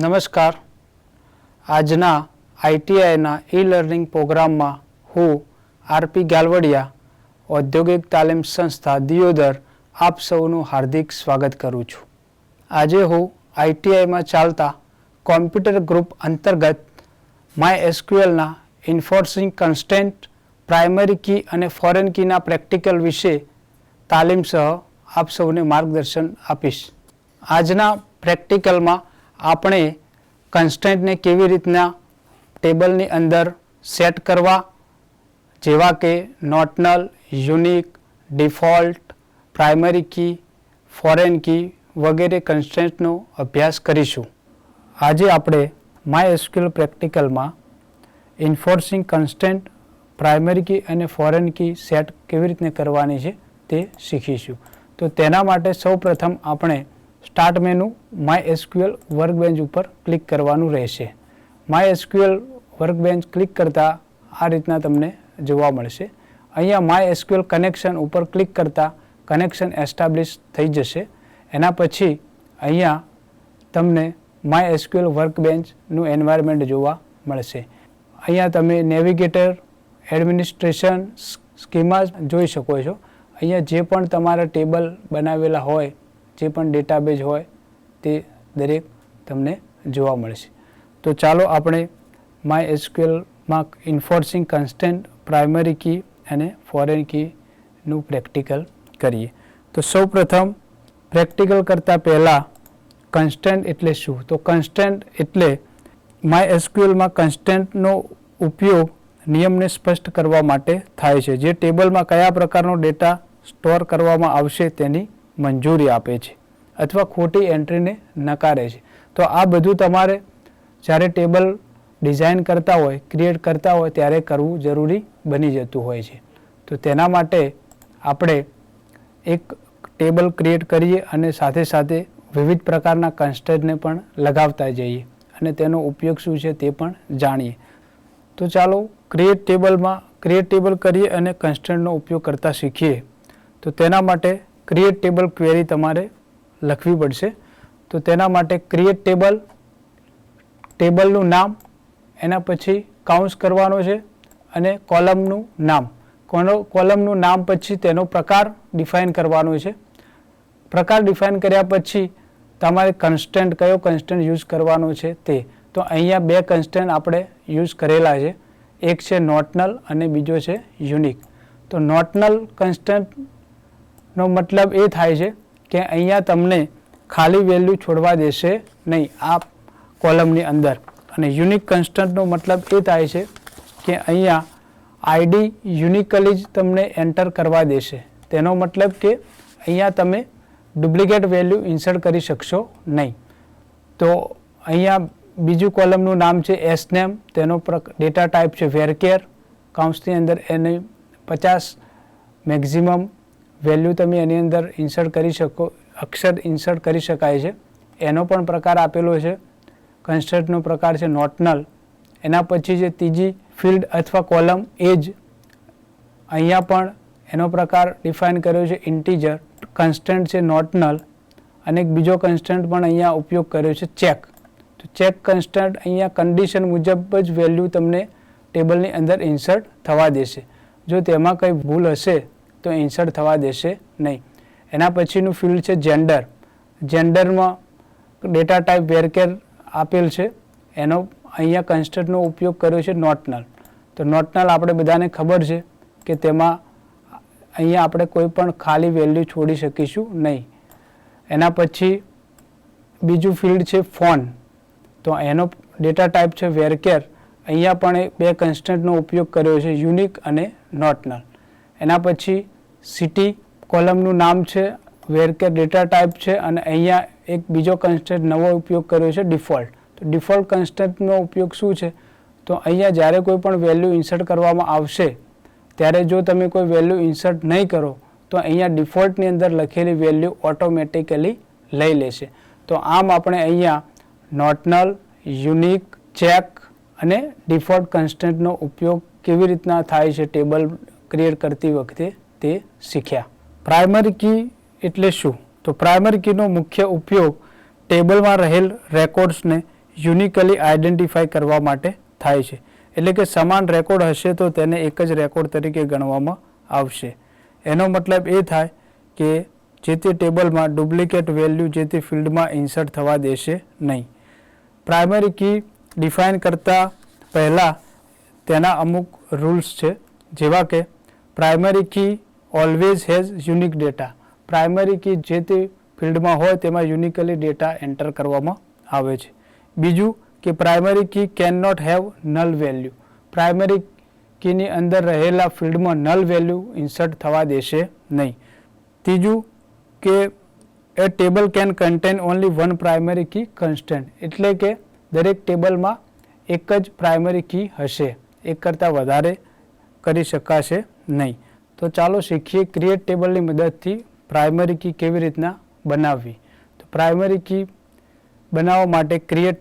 નમસ્કાર. આજના આઈટીઆઈના ઈ-લર્નિંગ પ્રોગ્રામમાં હું આરપી ગાલવડિયા, ઔદ્યોગિક તાલીમ સંસ્થા દિયોદર આપ સૌનું હાર્દિક સ્વાગત કરું છું. આજે હું આઈટીઆઈમાં ચાલતા કોમ્પ્યુટર ગ્રુપ અંતર્ગત MySQLના ઇન્ફોર્સિંગ કન્સ્ટ્રેન્ટ, પ્રાઇમરી કી અને ફોરેન કીના પ્રેક્ટિકલ વિશે તાલીમ સહ આપ સૌને માર્ગદર્શન આપીશ. આજના પ્રેક્ટિકલમાં આપણે કન્સ્ટ્રેન્ટને કેવી રીતના ટેબલની અંદર સેટ કરવા, જેવા કે not null, unique, default, primary key, foreign key વગેરે કન્સ્ટ્રેન્ટનો અભ્યાસ કરીશું. આજે આપણે MySQL પ્રેક્ટિકલમાં ઇન્ફોર્સિંગ કન્સ્ટ્રેન્ટ, પ્રાઇમરી કી અને ફોરેન કી સેટ કેવી રીતને કરવાની છે તે શીખીશું. તો તેના માટે સૌપ્રથમ આપણે સ્ટાર્ટ મેનુ MySQL વર્કબેન્ચ ઉપર ક્લિક કરવાનું રહેશે. MySQL વર્કબેન્ચ ક્લિક કરતાં આ રીતના તમને જોવા મળશે. અહીંયા MySQL કનેક્શન ઉપર ક્લિક કરતાં કનેક્શન એસ્ટાબ્લિશ થઈ જશે. એના પછી અહીંયા તમને MySQL વર્કબેન્ચનું એન્વાયરમેન્ટ જોવા મળશે. અહીંયા તમે નેવિગેટર, એડમિનિસ્ટ્રેશન, સ્કીમાસ જોઈ શકો છો. અહીંયા જે પણ તમારા ટેબલ બનાવેલા હોય, જે પણ ડેટાબેઝ હોય તે દરેક તમને જોવા મળશે. તો ચાલો આપણે MySQLમાં ઇન્ફોર્સિંગ કન્સ્ટ્રેન્ટ, પ્રાઇમરી કી અને ફોરેન કીનું પ્રેક્ટિકલ કરીએ. તો સૌપ્રથમ પ્રેક્ટિકલ કરતાં પહેલાં કન્સ્ટ્રેન્ટ એટલે શું? તો કન્સ્ટ્રેન્ટ એટલે MySQLમાં કન્સ્ટ્રેન્ટનો ઉપયોગ નિયમને સ્પષ્ટ કરવા માટે થાય છે, જે ટેબલમાં કયા પ્રકારનો ડેટા સ્ટોર કરવામાં આવશે તેની મંજૂરી આપે છે અથવા ખોટી એન્ટ્રીને નકારે છે. તો આ બધું તમારે જ્યારે ટેબલ ડિઝાઇન કરતા હોય, ક્રિએટ કરતા હોય ત્યારે કરવું જરૂરી બની જતું હોય છે. તો તેના માટે આપણે એક ટેબલ ક્રિએટ કરીએ અને સાથે સાથે વિવિધ પ્રકારના કન્સ્ટ્રેન્ટને પણ લગાવતા જઈએ અને તેનો ઉપયોગ શું છે તે પણ જાણીએ. તો ચાલો ક્રિએટ ટેબલ કરીએ અને કન્સ્ટ્રેન્ટનો ઉપયોગ કરતા શીખીએ. તો તેના માટે ક્રિએટ ટેબલ ક્વેરી તમારે લખવી પડશે. તો તેના માટે ક્રિએટ ટેબલનું નામ, એના પછી કાઉન્સ કરવાનો છે અને કોલમનું નામ. કોલમનું નામ પછી તેનો પ્રકાર ડિફાઇન કરવાનો છે. પ્રકાર ડિફાઇન કર્યા પછી તમારે કન્સ્ટ્રેન્ટ, કયો કન્સ્ટ્રેન્ટ યુઝ કરવાનો છે તે. તો અહીંયા બે કન્સ્ટ્રેન્ટ આપણે યુઝ કરેલા છે. એક છે નોટ-નલ અને બીજો છે યુનિક. તો નોટ-નલ કન્સ્ટ્રેન્ટનો મતલબ એ થાય છે કે અહીંયા તમને ખાલી વેલ્યુ છોડવા દેશે નહીં આ કોલમની અંદર. અને યુનિક કન્સ્ટ્રેન્ટનો મતલબ એ થાય છે કે અહીંયા આઈડી યુનિકલી જ તમને એન્ટર કરવા દેશે. તેનો મતલબ કે અહીંયા તમે ડુપ્લિકેટ વેલ્યુ ઇન્સર્ટ કરી શકશો નહીં. તો અહીંયા બીજું કોલમનું નામ છે એસનેમ, તેનો ડેટા ટાઈપ છે વેરકેર. કાઉન્સની અંદર એની 50 મેક્ઝિમમ વેલ્યુ તમે એની અંદર ઇન્સર્ટ કરી શકો, અક્ષર ઇન્સર્ટ કરી શકાય છે. એનો પણ પ્રકાર આપેલો છે. કન્સ્ટ્રેન્ટનો પ્રકાર છે નોટ-નલ. એના પછી જે ત્રીજી ફિલ્ડ અથવા કોલમ એજ, અહીંયા પણ એનો પ્રકાર ડિફાઇન કર્યો છે ઇન્ટીજર. કન્સ્ટ્રેન્ટ છે નોટ-નલ અને એક બીજો કન્સ્ટ્રેન્ટ પણ અહીંયા ઉપયોગ કર્યો છે ચેક. તો ચેક કન્સ્ટ્રેન્ટ અહીંયા કન્ડિશન મુજબ જ વેલ્યુ તમને ટેબલની અંદર ઇન્સર્ટ થવા દેશે. જો તેમાં કંઈ ભૂલ હશે તો ઇન્સર્ટ થવા દેશે નહીં. એના પછીનું ફિલ્ડ છે જેન્ડર. જેન્ડરમાં ડેટા ટાઈપ વેરકેર આપેલ છે. એનો અહીંયા કન્સ્ટ્રેન્ટનો ઉપયોગ કર્યો છે નોટ-નલ. તો નોટ-નલ આપણે બધાને ખબર છે કે તેમાં અહીંયા આપણે કોઈ પણ ખાલી વેલ્યુ છોડી શકીશું નહીં. એના પછી બીજું ફિલ્ડ છે ફોન. તો એનો ડેટા ટાઈપ છે વેરકેર. અહીંયા પણ બે કન્સ્ટ્રેન્ટનો ઉપયોગ કર્યો છે, યુનિક અને નોટ-નલ. એના પછી સિટી કોલમનું નામ છે વેરકેર, ડેટા ટાઈપ છે અને અહીંયા એક બીજો કન્સ્ટ્રેન્ટ નવો ઉપયોગ કર્યો છે ડિફોલ્ટ. તો ડિફોલ્ટ કન્સ્ટ્રેન્ટનો ઉપયોગ શું છે? તો અહીંયા જ્યારે કોઈ પણ વેલ્યુ ઇન્સર્ટ કરવામાં આવશે ત્યારે જો તમે કોઈ વેલ્યુ ઇન્સર્ટ નહીં કરો તો અહીંયા ડિફોલ્ટની અંદર લખેલી વેલ્યુ ઓટોમેટિકલી લઈ લેશે. તો આમ આપણે અહીંયા નોટ-નલ, યુનિક, ચેક અને ડિફોલ્ટ કન્સ્ટ્રેન્ટનો ઉપયોગ કેવી રીતના થાય છે ટેબલ ક્રિએટ કરતી વખતે તે શીખ્યા. પ્રાઇમરી કી એટલે શું? તો પ્રાઇમરી કીનો મુખ્ય ઉપયોગ ટેબલમાં રહેલ રેકોર્ડ્સને યુનિકલી આઈડેન્ટિફાઈ કરવા માટે થાય છે. એટલે કે સમાન રેકોર્ડ હશે તો તેને એક જ રેકોર્ડ તરીકે ગણવામાં આવશે. એનો મતલબ એ થાય કે જે તે ટેબલમાં ડુપ્લિકેટ વેલ્યુ જે તે ફિલ્ડમાં ઇન્સર્ટ થવા દેશે નહીં. પ્રાઇમરી કી ડિફાઇન કરતાં પહેલાં તેના અમુક રૂલ્સ છે, જેવા કે primary key always has unique data. Primary key જે તે ફિલ્ડમાં હોય તેમાં યુનિકલી ડેટા એન્ટર કરવામાં આવે છે. બીજું કે primary key can not have null value. Primary કીની અંદર રહેલા ફિલ્ડમાં નલ વેલ્યુ ઇન્સર્ટ થવા દેશે નહીં. ત્રીજું કે એ table can contain only one primary key constant. એટલે કે દરેક ટેબલમાં એક જ પ્રાઇમરી કી હશે, એક કરતાં વધારે કરી શકાશે નહીં. તો ચાલો શીખીએ ક્રિએટ ટેબલની મદદથી પ્રાઇમરી કી કેવી રીતના બનાવવી. તો પ્રાઇમરી કી બનાવવા માટે ક્રિએટ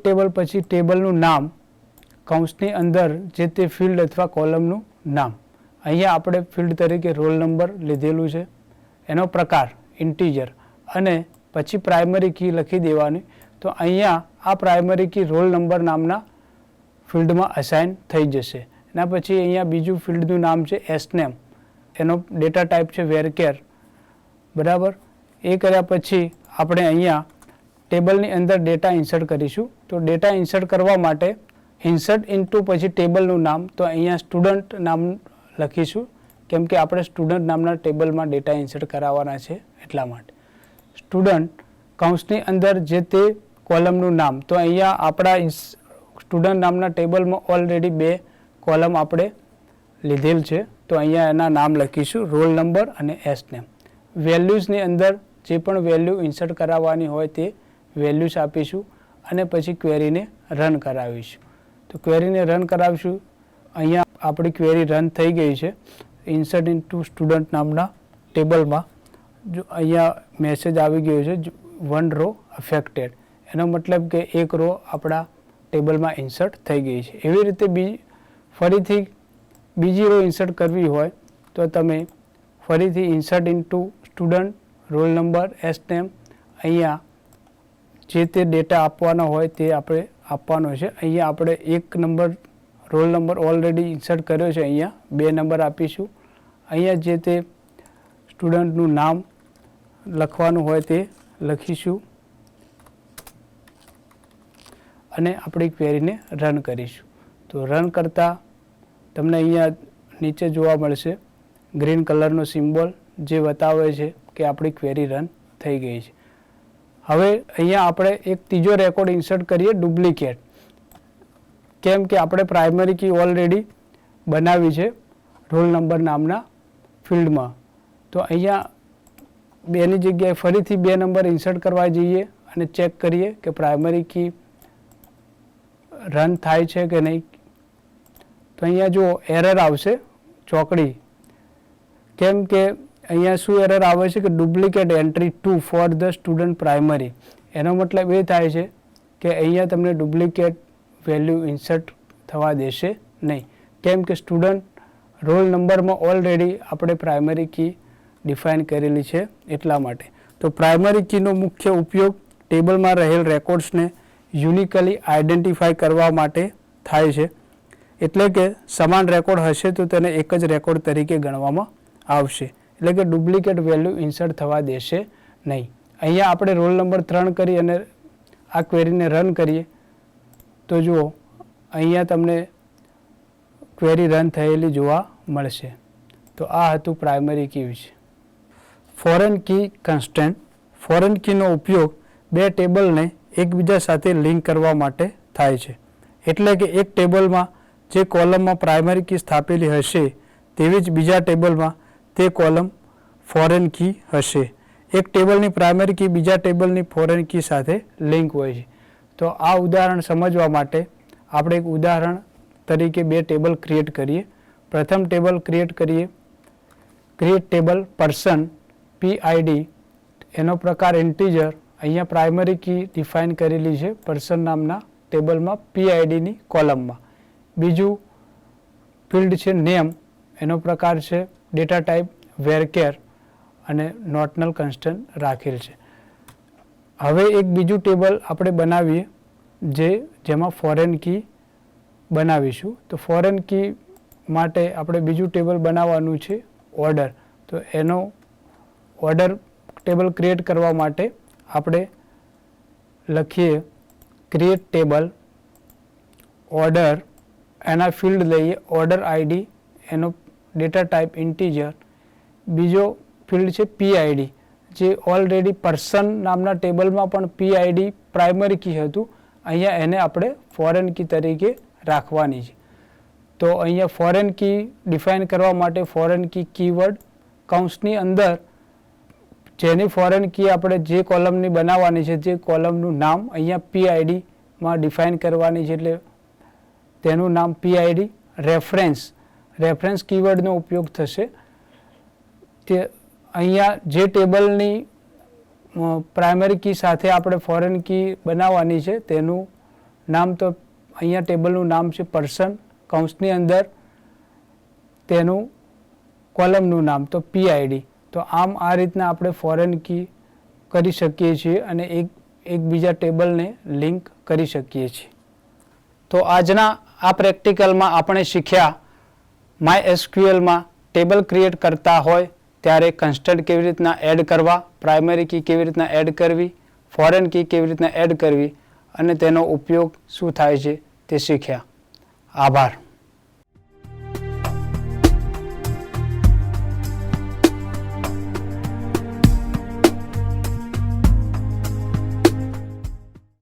ટેબલ પછી ટેબલનું નામ, કૌંસની અંદર જે તે ફિલ્ડ અથવા કોલમનું નામ. અહીંયા આપણે ફિલ્ડ તરીકે રોલ નંબર લીધેલું છે, એનો પ્રકાર ઇન્ટીજર, અને પછી પ્રાઇમરી કી લખી દેવાની. તો અહીંયા આ પ્રાઇમરી કી રોલ નંબર નામના ફિલ્ડમાં અસાઇન થઈ જશે. એના પછી અહીંયા બીજું ફિલ્ડનું નામ છે એસનેમ, એનો ડેટા ટાઈપ છે વેરકેર, બરાબર. એ કર્યા પછી આપણે અહીંયા ટેબલની અંદર ડેટા ઇન્સર્ટ કરીશું. તો ડેટા ઇન્સર્ટ કરવા માટે ઇન્સર્ટ ઇન્ટુ પછી ટેબલનું નામ, તો અહીંયા સ્ટુડન્ટ નામ લખીશું, કેમ કે આપણે સ્ટુડન્ટ નામના ટેબલમાં ડેટા ઇન્સર્ટ કરાવવાના છે એટલા માટે. સ્ટુડન્ટ કૌંસની અંદર જે તે કોલમનું નામ, તો અહીંયા આપણા સ્ટુડન્ટ નામના ટેબલમાં ઓલરેડી 2 કોલમ આપણે લીધેલ છે, તો અહીંયા એના નામ લખીશું, રોલ નંબર અને એસનેમ. વેલ્યુઝની અંદર જે પણ વેલ્યુ ઇન્સર્ટ કરાવવાની હોય તે વેલ્યુઝ આપીશું અને પછી ક્વેરીને રન કરાવીશું. તો ક્વેરીને રન કરાવીશું. અહીંયા આપણી ક્વેરી રન થઈ ગઈ છે. ઇન્સર્ટ ઇન્ટુ સ્ટુડન્ટ નામના ટેબલમાં જો અહીંયા મેસેજ આવી ગયો છે, 1 રો અફેક્ટેડ. એનો મતલબ કે એક રો આપણા ટેબલમાં ઇન્સર્ટ થઈ ગઈ છે. એવી રીતે ફરીથી બીજી રો ઇન્સર્ટ કરવી હોય તો તમે ફરીથી insert into student, roll number, S name, અહીંયા જે તે ડેટા આપવાનો હોય તે આપણે આપવાનો છે. અહીંયા આપણે એક number roll number already insert કર્યો છે, અહીંયા 2 નંબર આપીશું. અહીંયા જે તે સ્ટુડન્ટનું નામ લખવાનું હોય તે લખીશું અને આપણી ક્વેરીને રન કરીશું. તો રન કરતાં તમને અહીંયા નીચે જોવા મળશે ગ્રીન કલરનો સિમ્બોલ, જે બતાવે છે કે આપણી ક્વેરી રન થઈ ગઈ છે. હવે અહીંયા આપણે એક ત્રીજો રેકોર્ડ ઇન્સર્ટ કરીએ, ડુપ્લિકેટ. કેમ કે આપણે પ્રાઇમરી કી ઓલરેડી બનાવી છે રોલ નંબર નામના ફિલ્ડમાં. તો અહીંયા 2ની જગ્યાએ ફરીથી 2 નંબર ઇન્સર્ટ કરવા જઈએ અને ચેક કરીએ કે પ્રાઇમરી કી રન થાય છે કે નહીં. તો અહીંયા જો એરર આવશે ચોકડી, કેમ કે અહીંયા શું એરર આવે છે કે duplicate entry 2 for the student primary. એનો મતલબ એ થાય છે કે અહીંયા તમને ડુપ્લિકેટ વેલ્યુ ઇન્સર્ટ થવા દેશે નહીં, કેમ કે સ્ટુડન્ટ રોલ નંબરમાં ઓલરેડી આપણે પ્રાઇમરી કી ડિફાઇન કરેલી છે એટલા માટે. તો પ્રાઇમરી કીનો મુખ્ય ઉપયોગ ટેબલમાં રહેલ રેકોર્ડ્સને યુનિકલી આઈડેન્ટિફાઈ કરવા માટે થાય છે. એટલે કે સમાન રેકોર્ડ હશે તો તેને એક જ રેકોર્ડ તરીકે ગણવામાં આવશે. એટલે કે ડુપ્લિકેટ વેલ્યુ ઇન્સર્ટ થવા દેશે નહીં. અહીંયા આપણે રોલ નંબર 3 કરી અને આ ક્વેરીને રન કરીએ તો જુઓ અહીંયા તમને ક્વેરી રન થયેલી જોવા મળશે. તો આ હતું પ્રાઇમરી કી વિશે. Foreign key constant. ફોરેન કીનો ઉપયોગ 2 ટેબલને એકબીજા સાથે લિંક કરવા માટે થાય છે. એટલે કે એક ટેબલમાં જે કોલમમાં પ્રાઇમરી કી સ્થાપેલી હશે તેવી જ બીજા ટેબલમાં તે કોલમ ફોરેન કી હશે. એક ટેબલની પ્રાઇમરી કી બીજા ટેબલની ફોરેન કી સાથે લિંક હોય છે. તો આ ઉદાહરણ સમજવા માટે આપણે એક ઉદાહરણ તરીકે 2 ટેબલ ક્રિએટ કરીએ. પ્રથમ ટેબલ ક્રિએટ કરીએ, ક્રિએટ ટેબલ પર્સન PID, એનો પ્રકાર ઇન્ટીજર. અહીંયા પ્રાઇમરી કી ડિફાઇન કરેલી છે પર્સન નામના ટેબલમાં PIDની કોલમમાં. બીજું ફિલ્ડ છે નેમ, એનો પ્રકાર છે ડેટા ટાઈપ વેરકેર અને નોટનલ કન્સ્ટન્ટ રાખેલ છે. હવે એક બીજું ટેબલ આપણે બનાવીએ જેમાં ફોરેન કી બનાવીશું. તો ફોરેન કી માટે આપણે બીજું ટેબલ બનાવવાનું છે ઓર્ડર. તો એનો ઓર્ડર ટેબલ ક્રિએટ કરવા માટે આપણે લખીએ ક્રિએટ ટેબલ ઓર્ડર, એના ફિલ્ડ લઈએ ઓર્ડર આઈડી, એનો ડેટા ટાઈપ ઇન્ટીજર, બીજો ફિલ્ડ છે પીઆઈડી, જે ઓલરેડી પર્સન નામના ટેબલમાં પણ પીઆઈડી પ્રાઇમરી કી હતું, અહીંયા એને આપણે ફોરેન કી તરીકે રાખવાની છે. તો અહીંયા ફોરેન કી ડિફાઇન કરવા માટે ફોરેન કી કીવર્ડ કૌંસની અંદર જેની ફોરેન કી આપણે જે કોલમની બનાવવાની છે જે કોલમનું નામ અહીંયા પીઆઈડીમાં ડિફાઇન કરવાની છે, એટલે તેનું નામ પીઆઈડી. રેફરન્સ કીવર્ડનો ઉપયોગ થશે. તે અહીંયા જે ટેબલની પ્રાઇમરી કી સાથે આપણે ફોરેન કી બનાવવાની છે તેનું નામ, તો અહીંયા ટેબલનું નામ છે પર્સન, કૌંસની અંદર તેનું કોલમનું નામ તો પીઆઈડી. તો આમ આ રીતના આપણે ફોરેન કી કરી શકીએ છીએ અને એકબીજા ટેબલને લિંક કરી શકીએ છીએ. તો આજના આ પ્રેક્ટિકલમાં આપણે શીખ્યા MySQLમાં ટેબલ ક્રિએટ કરતા હોય ત્યારે કન્સ્ટન્ટ કેવી રીતના એડ કરવા, પ્રાઇમરી કી કેવી રીતના એડ કરવી, ફોરેન કી કેવી રીતના એડ કરવી અને તેનો ઉપયોગ શું થાય છે તે શીખ્યા. આભાર.